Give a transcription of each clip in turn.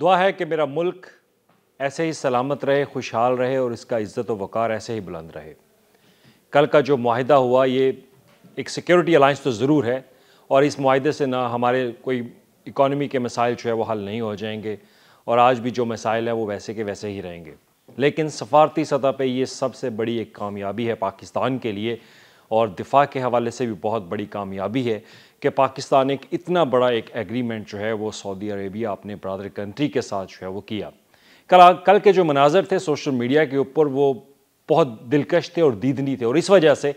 دعا ہے کہ میرا ملک ایسے ہی سلامت رہے، خوشحال رہے اور اس کا عزت و وقار ایسے ہی بلند رہے۔ کل کا جو معاہدہ ہوا یہ ایک سیکیورٹی الائنس تو ضرور ہے، اور اس معاہدے سے نہ ہمارے کوئی اکانومی کے مسائل جو ہے وہ حل نہیں ہو جائیں گے، اور آج بھی جو مسائل ہیں وہ ویسے کے ویسے ہی رہیں گے۔ لیکن سفارتی سطح پہ یہ سب سے بڑی ایک کامیابی ہے پاکستان کے لیے، اور دفاع کے حوالے سے بھی بہت بڑی کامیابی ہے کہ پاکستان ایک اتنا بڑا ایک ایگریمنٹ جو ہے وہ سعودی عربیہ اپنے برادر کنٹری کے ساتھ جو ہے وہ کیا۔ کل کے جو مناظر تھے سوشل میڈیا کے اوپر وہ بہت دلکش تھے اور دیدنی تھے، اور اس وجہ سے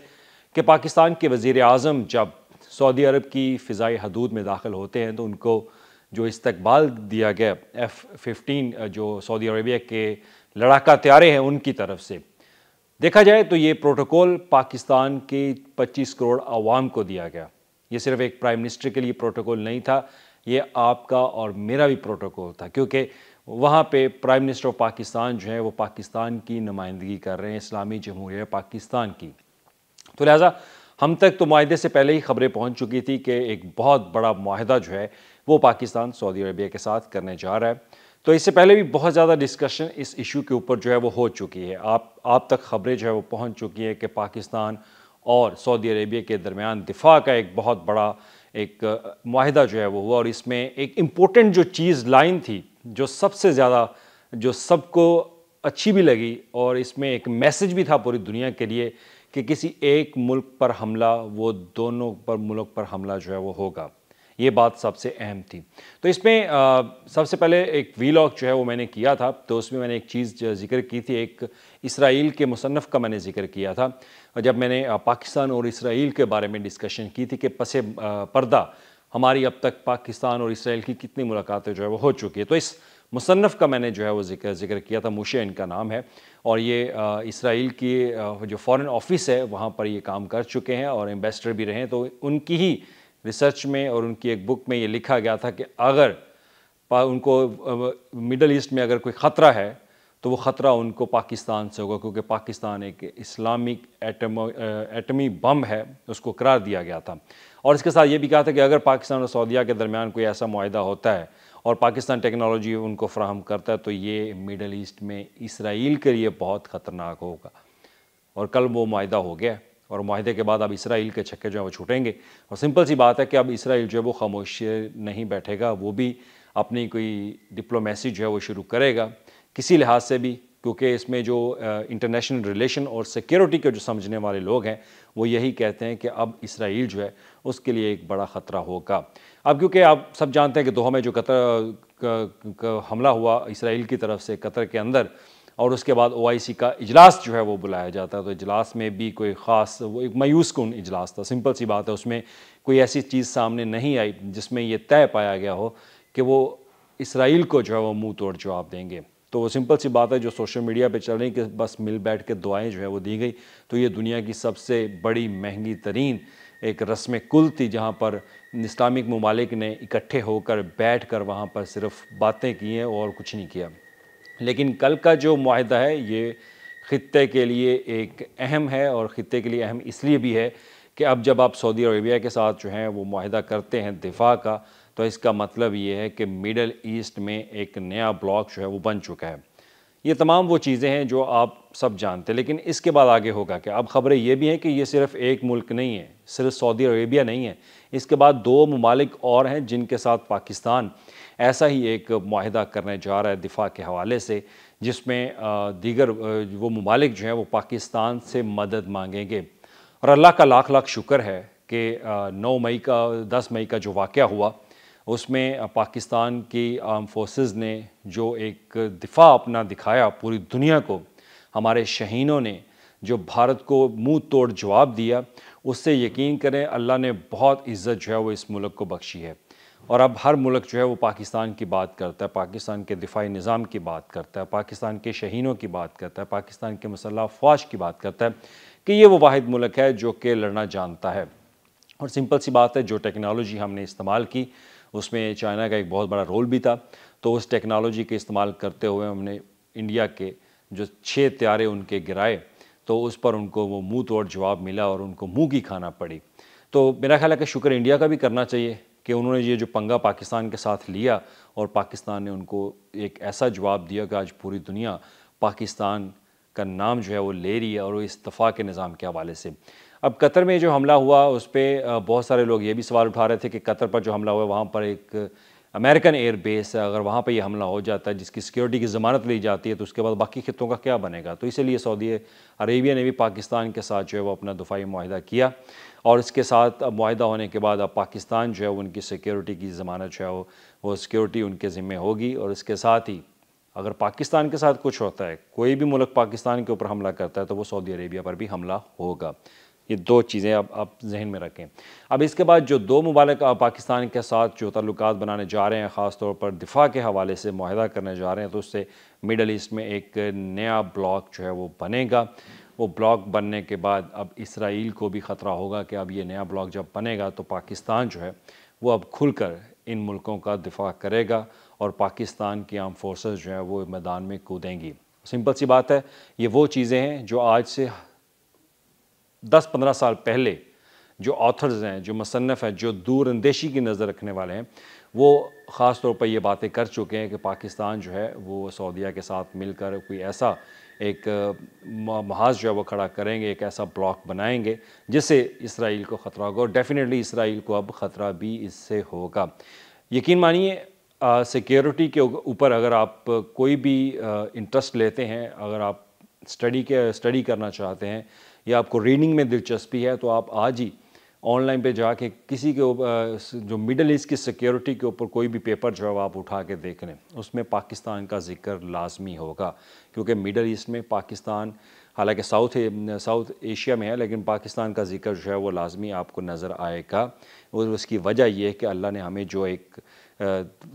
کہ پاکستان کے وزیر اعظم جب سعودی عرب کی فضائی حدود میں داخل ہوتے ہیں تو ان کو جو استقبال دیا گیا F-15 جو سعودی عربیہ کے لڑاکا طیارے ہیں ان کی طرف سے، دیکھا جائے تو یہ پروٹوکول پاکستان کے 25 کروڑ عوام کو دیا گیا۔ یہ صرف ایک پرائم منسٹر کے لیے پروٹوکول نہیں تھا، یہ آپ کا اور میرا بھی پروٹوکول تھا، کیونکہ وہاں پہ پرائم منسٹر آف پاکستان جو ہے وہ پاکستان کی نمائندگی کر رہے ہیں، اسلامی جمہوریہ پاکستان کی۔ تو لہٰذا ہم تک تو معاہدے سے پہلے ہی خبریں پہنچ چکی تھی کہ ایک بہت بڑا معاہدہ جو ہے وہ پاکستان سعودی عربیہ کے ساتھ کرنے جا رہا ہے۔ تو اس سے پہلے بھی بہت زیادہ ڈسکشن اس ایشو کے اوپر جو ہے وہ ہو چکی ہے، آپ تک خبریں جو ہے وہ پہنچ چکی ہیں کہ پاکستان اور سعودی عربیہ کے درمیان دفاع کا ایک بہت بڑا ایک معاہدہ جو ہے وہ ہوا، اور اس میں ایک امپورٹنٹ جو چیز لائن تھی جو سب سے زیادہ جو سب کو اچھی بھی لگی، اور اس میں ایک میسج بھی تھا پوری دنیا کے لیے کہ کسی ایک ملک پر حملہ وہ دونوں پر ملک پر حملہ جو ہے وہ ہوگا، یہ بات سب سے اہم تھی۔ تو اس میں سب سے پہلے ایک ویلاگ جو ہے وہ میں نے کیا تھا، تو اس میں میں نے ایک چیز ذکر کی تھی، ایک اسرائیل کے مصنف کا میں نے ذکر کیا تھا، اور جب میں نے پاکستان اور اسرائیل کے بارے میں ڈسکشن کی تھی کہ پس پردہ ہماری اب تک پاکستان اور اسرائیل کی کتنی ملاقاتیں جو ہے وہ ہو چکی ہے، تو اس مصنف کا میں نے جو ہے وہ ذکر کیا تھا، موشے ان کا نام ہے، اور یہ اسرائیل کی جو فارن آفس ہے وہاں پر یہ کام کر چکے ہیں اور ایمبیسڈر بھی رہے ہیں۔ تو ان کی ہی ریسرچ میں اور ان کی ایک بک میں یہ لکھا گیا تھا کہ اگر ان کو مڈل ایسٹ میں اگر کوئی خطرہ ہے تو وہ خطرہ ان کو پاکستان سے ہوگا، کیونکہ پاکستان ایک اسلامک ایٹمی بم ہے، اس کو قرار دیا گیا تھا۔ اور اس کے ساتھ یہ بھی کہا تھا کہ اگر پاکستان اور سعودیہ کے درمیان کوئی ایسا معاہدہ ہوتا ہے اور پاکستان ٹیکنالوجی ان کو فراہم کرتا ہے تو یہ مڈل ایسٹ میں اسرائیل کے لیے بہت خطرناک ہوگا، اور کل وہ معاہدہ ہو گیا، اور معاہدے کے بعد اب اسرائیل کے چھکے جو ہیں وہ چھوٹیں گے، اور سمپل سی بات ہے کہ اب اسرائیل جو ہے وہ خاموش نہیں بیٹھے گا، وہ بھی اپنی کوئی ڈپلومیسی جو ہے وہ شروع کرے گا کسی لحاظ سے بھی، کیونکہ اس میں جو انٹرنیشنل ریلیشن اور سیکیورٹی کے جو سمجھنے والے لوگ ہیں وہ یہی کہتے ہیں کہ اب اسرائیل جو ہے اس کے لیے ایک بڑا خطرہ ہوگا۔ اب کیونکہ آپ سب جانتے ہیں کہ دوحہ میں جو حملہ ہوا اسرائیل کی طرف سے قطر کے اندر، اور اس کے بعد OIC کا اجلاس جو ہے وہ بلایا جاتا ہے، تو اجلاس میں بھی کوئی خاص وہ ایک مایوس کن اجلاس تھا، سمپل سی بات ہے، اس میں کوئی ایسی چیز سامنے نہیں آئی جس میں یہ طے پایا گیا ہو کہ وہ اسرائیل کو جو ہے وہ منہ توڑ جواب دیں گے۔ تو وہ سمپل سی بات ہے جو سوشل میڈیا پہ چل رہی کہ بس مل بیٹھ کے دعائیں جو ہے وہ دی گئی، تو یہ دنیا کی سب سے بڑی مہنگی ترین ایک رسم کل تھی، جہاں پر اسلامک ممالک نے اکٹھے ہو کر بیٹھ کر وہاں پر صرف باتیں کی ہیں اور کچھ نہیں کیا۔ لیکن کل کا جو معاہدہ ہے یہ خطے کے لیے ایک اہم ہے، اور خطے کے لیے اہم اس لیے بھی ہے کہ اب جب آپ سعودی عربیہ کے ساتھ جو ہیں وہ معاہدہ کرتے ہیں دفاع کا، تو اس کا مطلب یہ ہے کہ مڈل ایسٹ میں ایک نیا بلاک جو ہے وہ بن چکا ہے۔ یہ تمام وہ چیزیں ہیں جو آپ سب جانتے ہیں، لیکن اس کے بعد آگے ہوگا کہ اب خبریں یہ بھی ہیں کہ یہ صرف ایک ملک نہیں ہے، صرف سعودی عربیہ نہیں ہے، اس کے بعد 2 ممالک اور ہیں جن کے ساتھ پاکستان ایسا ہی ایک معاہدہ کرنے جا رہا ہے دفاع کے حوالے سے، جس میں دیگر وہ ممالک جو ہیں وہ پاکستان سے مدد مانگیں گے۔ اور اللہ کا لاکھ لاکھ شکر ہے کہ 10 مئی کا جو واقعہ ہوا اس میں پاکستان کی آرم فورسز نے جو ایک دفاع اپنا دکھایا پوری دنیا کو، ہمارے شہینوں نے جو بھارت کو منہ توڑ جواب دیا، اس سے یقین کریں اللہ نے بہت عزت جو ہے وہ اس ملک کو بخشی ہے، اور اب ہر ملک جو ہے وہ پاکستان کی بات کرتا ہے، پاکستان کے دفاعی نظام کی بات کرتا ہے، پاکستان کے شہینوں کی بات کرتا ہے، پاکستان کے مسلح افواج کی بات کرتا ہے کہ یہ وہ واحد ملک ہے جو کہ لڑنا جانتا ہے۔ اور سمپل سی بات ہے، جو ٹیکنالوجی ہم نے استعمال کی اس میں چائنا کا ایک بہت بڑا رول بھی تھا، تو اس ٹیکنالوجی کے استعمال کرتے ہوئے ہم نے انڈیا کے جو 6 طیارے ان کے گرائے، تو اس پر ان کو وہ منہ توڑ جواب ملا اور ان کو منہ کی کھانا پڑی۔ تو میرا خیال ہے کہ شکر انڈیا کا بھی کرنا چاہیے کہ انہوں نے یہ جو پنگا پاکستان کے ساتھ لیا اور پاکستان نے ان کو ایک ایسا جواب دیا کہ آج پوری دنیا پاکستان کا نام جو ہے وہ لے رہی ہے، اور وہ اس دفاع کے نظام کے حوالے سے۔ اب قطر میں جو حملہ ہوا اس پہ بہت سارے لوگ یہ بھی سوال اٹھا رہے تھے کہ قطر پر جو حملہ ہوا وہاں پر ایک امریکن ایئر بیس ہے، اگر وہاں پہ یہ حملہ ہو جاتا ہے جس کی سیکیورٹی کی ضمانت لی جاتی ہے تو اس کے بعد باقی خطوں کا کیا بنے گا؟ تو اسی لیے سعودی عربیہ نے بھی پاکستان کے ساتھ جو ہے وہ اپنا دفاعی معاہدہ کیا، اور اس کے ساتھ اب معاہدہ ہونے کے بعد اب پاکستان جو ہے ان کی سیکیورٹی کی ضمانت جو ہے وہ سیکیورٹی ان کے ذمہ ہوگی، اور اس کے ساتھ ہی اگر پاکستان کے ساتھ کچھ ہوتا ہے، کوئی بھی ملک پاکستان کے اوپر حملہ کرتا ہے تو وہ سعودی عربیہ پر بھی حملہ ہوگا۔ یہ دو چیزیں اب آپ ذہن میں رکھیں۔ اب اس کے بعد جو دو ممالک پاکستان کے ساتھ جو تعلقات بنانے جا رہے ہیں، خاص طور پر دفاع کے حوالے سے معاہدہ کرنے جا رہے ہیں، تو اس سے مڈل ایسٹ میں ایک نیا بلاک جو ہے وہ بنے گا۔ وہ بلاک بننے کے بعد اب اسرائیل کو بھی خطرہ ہوگا کہ اب یہ نیا بلاک جب بنے گا تو پاکستان جو ہے وہ اب کھل کر ان ملکوں کا دفاع کرے گا، اور پاکستان کی آرم فورسز جو ہیں وہ میدان میں کودیں گی۔ سمپل سی بات ہے، یہ وہ چیزیں ہیں جو آج سے 10-15 سال پہلے جو آتھرز ہیں، جو مصنف ہیں، جو دور اندیشی کی نظر رکھنے والے ہیں، وہ خاص طور پر یہ باتیں کر چکے ہیں کہ پاکستان جو ہے وہ سعودیہ کے ساتھ مل کر کوئی ایسا ایک محاذ جو ہے وہ کھڑا کریں گے، ایک ایسا بلاک بنائیں گے جس سے اسرائیل کو خطرہ ہوگا، اور ڈیفینیٹلی اسرائیل کو اب خطرہ بھی اس سے ہوگا۔ یقین مانیے سیکیورٹی کے اوپر اگر آپ کوئی بھی انٹرسٹ لیتے ہیں، اگر آپ اسٹڈی کرنا چاہتے ہیں یا آپ کو ریڈنگ میں دلچسپی ہے، تو آپ آج ہی آن لائن پہ جا کے کسی کے جو مڈل ایسٹ کی سیکیورٹی کے اوپر کوئی بھی پیپر جو ہے آپ اٹھا کے دیکھ لیں، اس میں پاکستان کا ذکر لازمی ہوگا، کیونکہ مڈل ایسٹ میں پاکستان حالانکہ ساؤتھ ایشیا میں ہے، لیکن پاکستان کا ذکر جو ہے وہ لازمی آپ کو نظر آئے گا، اور اس کی وجہ یہ ہے کہ اللہ نے ہمیں جو ایک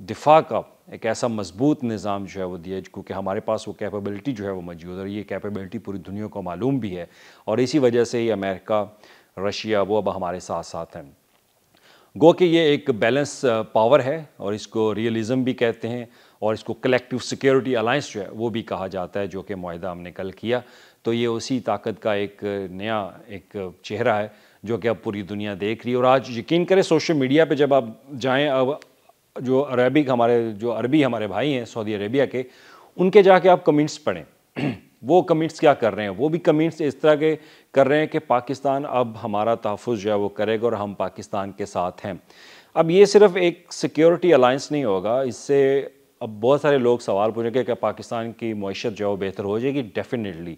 دفاع کا ایک ایسا مضبوط نظام جو ہے وہ دیا، کیونکہ ہمارے پاس وہ کیپیبلٹی جو ہے وہ موجود ہے، اور یہ کیپیبلٹی پوری دنیا کو معلوم بھی ہے، اور اسی وجہ سے ہی امریکہ، رشیا وہ اب ہمارے ساتھ ساتھ ہیں۔ گو کہ یہ ایک بیلنس پاور ہے، اور اس کو ریئلزم بھی کہتے ہیں، اور اس کو کلیکٹیو سیکیورٹی الائنس جو ہے وہ بھی کہا جاتا ہے، جو کہ معاہدہ ہم نے کل کیا۔ تو یہ اسی طاقت کا ایک نیا ایک چہرہ ہے جو کہ اب پوری دنیا دیکھ رہی ہے، اور آج یقین کریں سوشل میڈیا پہ جب آپ جائیں، اب جو عربی ہمارے بھائی ہیں سعودی عربیہ کے، ان کے جا کے آپ کمنٹس پڑھیں، وہ کمنٹس کیا کر رہے ہیں؟ وہ بھی کمنٹس اس طرح کے کر رہے ہیں کہ پاکستان اب ہمارا تحفظ جو ہے وہ کرے گا اور ہم پاکستان کے ساتھ ہیں۔ اب یہ صرف ایک سیکیورٹی الائنس نہیں ہوگا، اس سے اب بہت سارے لوگ سوال پوچھیں گے کہ پاکستان کی معیشت جو ہے وہ بہتر ہو جائے گی۔ ڈیفینیٹلی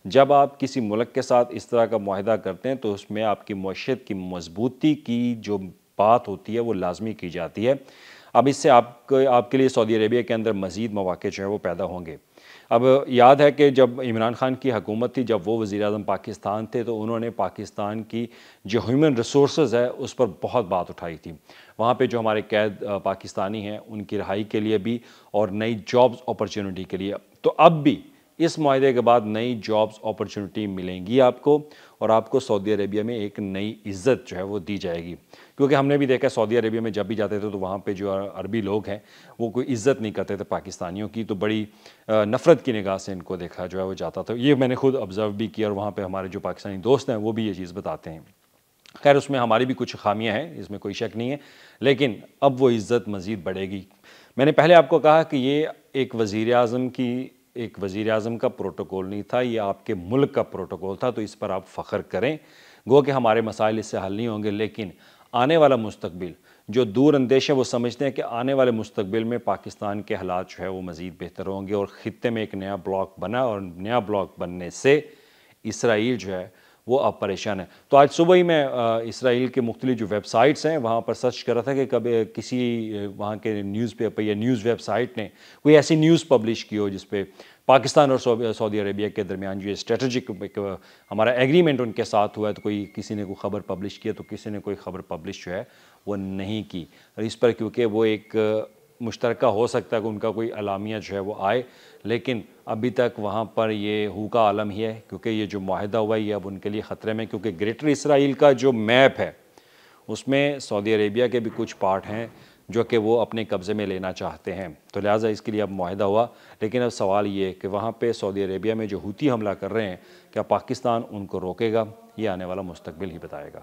جب آپ کسی ملک کے ساتھ اس طرح کا معاہدہ کرتے ہیں تو اس میں آپ کی معیشت کی مضبوطی کی جو بات ہوتی ہے وہ لازمی کی جاتی ہے۔ اب اس سے آپ کے لیے سعودی عربیہ کے اندر مزید مواقع جو ہے وہ پیدا ہوں گے۔ اب یاد ہے کہ جب عمران خان کی حکومت تھی، جب وہ وزیر اعظم پاکستان تھے، تو انہوں نے پاکستان کی جو ہیومن ریسورسز ہے اس پر بہت بات اٹھائی تھی۔ وہاں پہ جو ہمارے قید پاکستانی ہیں ان کی رہائی کے لیے بھی، اور نئی جابز اپرچونٹی کے لیے۔ تو اب بھی اس معاہدے کے بعد نئی جابز اپرچونٹی ملیں گی آپ کو، اور آپ کو سعودی عربیہ میں ایک نئی عزت جو ہے وہ دی جائے گی، کیونکہ ہم نے بھی دیکھا سعودی عربیہ میں جب بھی جاتے تھے تو وہاں پہ جو عربی لوگ ہیں وہ کوئی عزت نہیں کرتے تھے پاکستانیوں کی، تو بڑی نفرت کی نگاہ سے ان کو دیکھا جو ہے وہ جاتا تھا۔ یہ میں نے خود آبزرو بھی کیا، اور وہاں پہ ہمارے جو پاکستانی دوست ہیں وہ بھی یہ چیز بتاتے ہیں۔ خیر اس میں ہماری بھی کچھ خامیاں ہیں، اس میں کوئی شک نہیں ہے، لیکن اب وہ عزت مزید بڑھے گی۔ میں نے پہلے آپ کو کہا کہ یہ ایک وزیر اعظم کا پروٹوکول نہیں تھا، یہ آپ کے ملک کا پروٹوکول تھا، تو اس پر آپ فخر کریں۔ گو کہ ہمارے مسائل اس سے حل نہیں ہوں گے، لیکن آنے والا مستقبل جو دور اندیش ہے وہ سمجھتے ہیں کہ آنے والے مستقبل میں پاکستان کے حالات جو ہے وہ مزید بہتر ہوں گے، اور خطے میں ایک نیا بلاک بنا، اور نیا بلاک بننے سے اسرائیل جو ہے وہ اب پریشان ہے۔ تو آج صبح ہی میں اسرائیل کے مختلف جو ویب سائٹس ہیں وہاں پر سرچ کر رہا تھا کہ کبھی کسی وہاں کے نیوز پیپر یا نیوز ویب سائٹ نے کوئی ایسی نیوز پبلش کی ہو جس پہ پاکستان اور سعودی عربیہ کے درمیان جو اسٹریٹجک ہمارا ایگریمنٹ ان کے ساتھ ہوا ہے، تو کوئی کسی نے کوئی خبر پبلش کیا، تو کسی نے کوئی خبر پبلش جو ہے وہ نہیں کی، اور اس پر کیونکہ وہ ایک مشترکہ ہو سکتا ہے کہ ان کا کوئی اعلامیہ جو ہے وہ آئے، لیکن ابھی تک وہاں پر یہ ہو کا عالم ہی ہے، کیونکہ یہ جو معاہدہ ہوا ہے یہ اب ان کے لیے خطرے میں، کیونکہ گریٹر اسرائیل کا جو میپ ہے اس میں سعودی عربیہ کے بھی کچھ پارٹ ہیں جو کہ وہ اپنے قبضے میں لینا چاہتے ہیں، تو لہٰذا اس کے لیے اب معاہدہ ہوا۔ لیکن اب سوال یہ ہے کہ وہاں پہ سعودی عربیہ میں جو حوثی حملہ کر رہے ہیں، کیا پاکستان ان کو روکے گا؟ یہ آنے والا مستقبل ہی بتائے گا۔